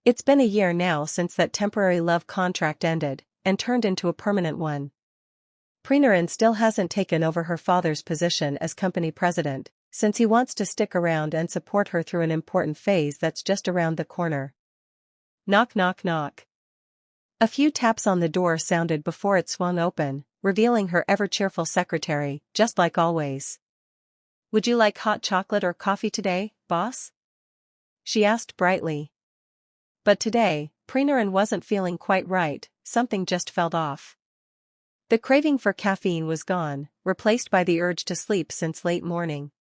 It's been a year now since that temporary love contract ended, and turned into a permanent one. Preenaran still hasn't taken over her father's position as company president, since he wants to stick around and support her through an important phase that's just around the corner. Knock knock knock. A few taps on the door sounded before it swung open, revealing her ever-cheerful secretary, just like always. "Would you like hot chocolate or coffee today, boss?" she asked brightly. But today, Preenaran wasn't feeling quite right, something just felt off. The craving for caffeine was gone, replaced by the urge to sleep since late morning.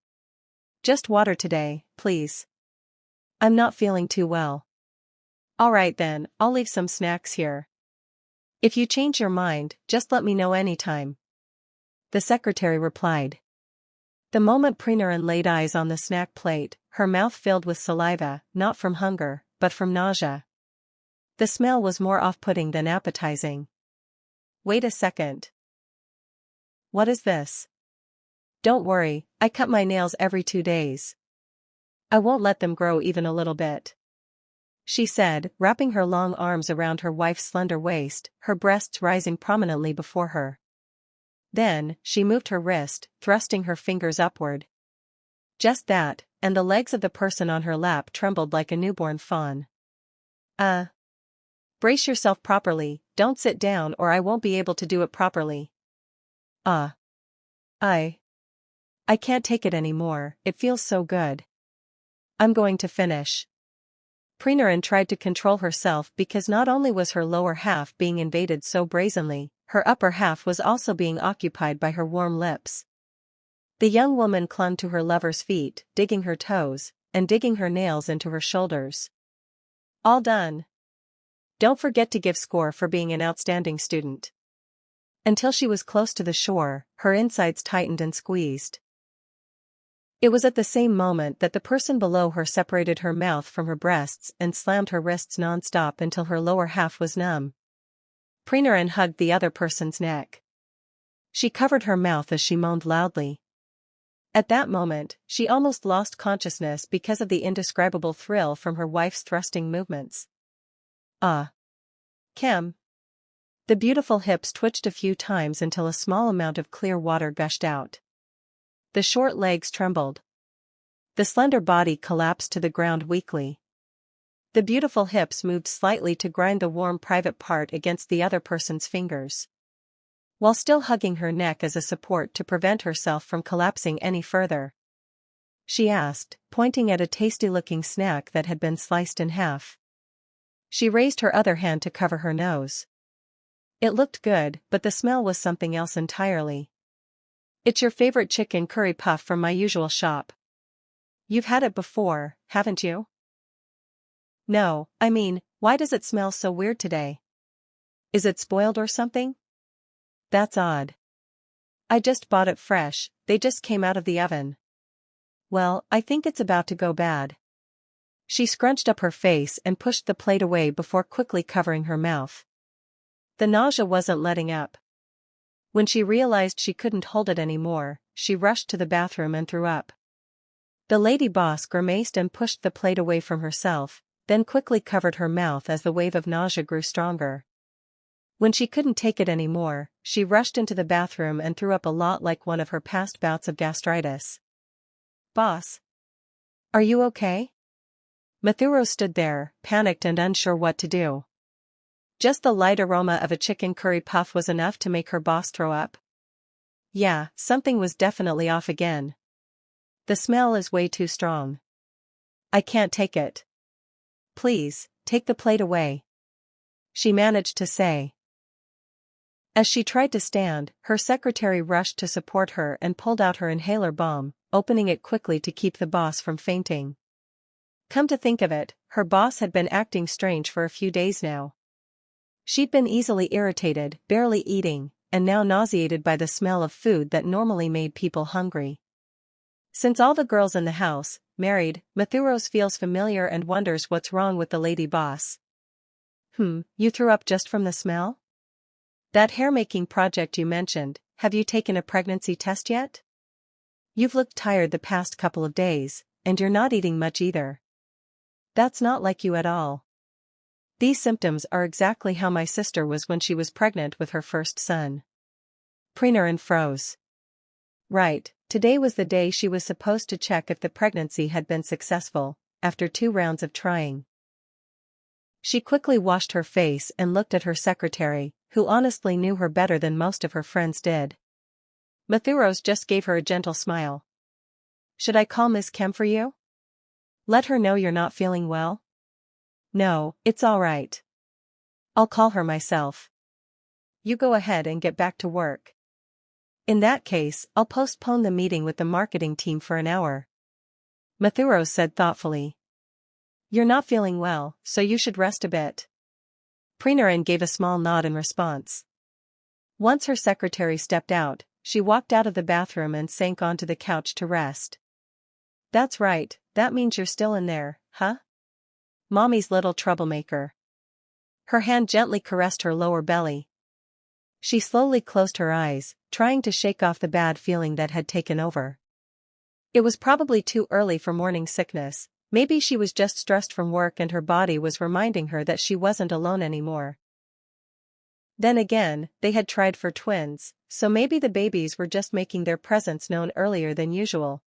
"Just water today, please. I'm not feeling too well." "All right then, I'll leave some snacks here. If you change your mind, just let me know anytime," the secretary replied. The moment Preenaran laid eyes on the snack plate, her mouth filled with saliva, not from hunger, but from nausea. The smell was more off-putting than appetizing. "Wait a second. What is this?" "Don't worry, I cut my nails every 2 days. I won't let them grow even a little bit," she said, wrapping her long arms around her wife's slender waist, her breasts rising prominently before her. Then, she moved her wrist, thrusting her fingers upward. Just that, and the legs of the person on her lap trembled like a newborn fawn. Brace yourself properly, don't sit down or I won't be able to do it properly." I can't take it anymore, it feels so good. I'm going to finish." Preenaran tried to control herself because not only was her lower half being invaded so brazenly, her upper half was also being occupied by her warm lips. The young woman clung to her lover's feet, digging her toes, and digging her nails into her shoulders. "All done. Don't forget to give score for being an outstanding student." Until she was close to the shore, her insides tightened and squeezed. It was at the same moment that the person below her separated her mouth from her breasts and slammed her wrists non-stop until her lower half was numb. Preenaran hugged the other person's neck. She covered her mouth as she moaned loudly. At that moment, she almost lost consciousness because of the indescribable thrill from her wife's thrusting movements. Khem. The beautiful hips twitched a few times until a small amount of clear water gushed out. The short legs trembled. The slender body collapsed to the ground weakly. The beautiful hips moved slightly to grind the warm private part against the other person's fingers. While still hugging her neck as a support to prevent herself from collapsing any further, she asked, pointing at a tasty-looking snack that had been sliced in half. She raised her other hand to cover her nose. It looked good, but the smell was something else entirely. "It's your favorite chicken curry puff from my usual shop. You've had it before, haven't you?" "No, I mean, why does it smell so weird today? Is it spoiled or something?" "That's odd. I just bought it fresh, they just came out of the oven." "Well, I think it's about to go bad." She scrunched up her face and pushed the plate away before quickly covering her mouth. The nausea wasn't letting up. When she realized she couldn't hold it anymore, she rushed to the bathroom and threw up. The lady boss grimaced and pushed the plate away from herself, then quickly covered her mouth as the wave of nausea grew stronger. When she couldn't take it anymore, she rushed into the bathroom and threw up a lot like one of her past bouts of gastritis. "Boss? Are you okay?" Mathuro stood there, panicked and unsure what to do. Just the light aroma of a chicken curry puff was enough to make her boss throw up. Yeah, something was definitely off again. "The smell is way too strong. I can't take it. Please, take the plate away," she managed to say. As she tried to stand, her secretary rushed to support her and pulled out her inhaler balm, opening it quickly to keep the boss from fainting. Come to think of it, her boss had been acting strange for a few days now. She'd been easily irritated, barely eating, and now nauseated by the smell of food that normally made people hungry. Since all the girls in the house, married, Mathuros feels familiar and wonders what's wrong with the lady boss. You threw up just from the smell? That hair-making project you mentioned, have you taken a pregnancy test yet? You've looked tired the past couple of days, and you're not eating much either. That's not like you at all. These symptoms are exactly how my sister was when she was pregnant with her first son. Preenaran froze. Right, today was the day she was supposed to check if the pregnancy had been successful, after 2 rounds of trying. She quickly washed her face and looked at her secretary, who honestly knew her better than most of her friends did. Mathuros just gave her a gentle smile. Should I call Miss Khem for you? Let her know you're not feeling well? No, it's all right. I'll call her myself. You go ahead and get back to work. In that case, I'll postpone the meeting with the marketing team for an hour. Mathuros said thoughtfully. You're not feeling well, so you should rest a bit. Preenaran gave a small nod in response. Once her secretary stepped out, she walked out of the bathroom and sank onto the couch to rest. That's right, that means you're still in there, huh? Mommy's little troublemaker. Her hand gently caressed her lower belly. She slowly closed her eyes, trying to shake off the bad feeling that had taken over. It was probably too early for morning sickness, maybe she was just stressed from work and her body was reminding her that she wasn't alone anymore. Then again, they had tried for twins, so maybe the babies were just making their presence known earlier than usual.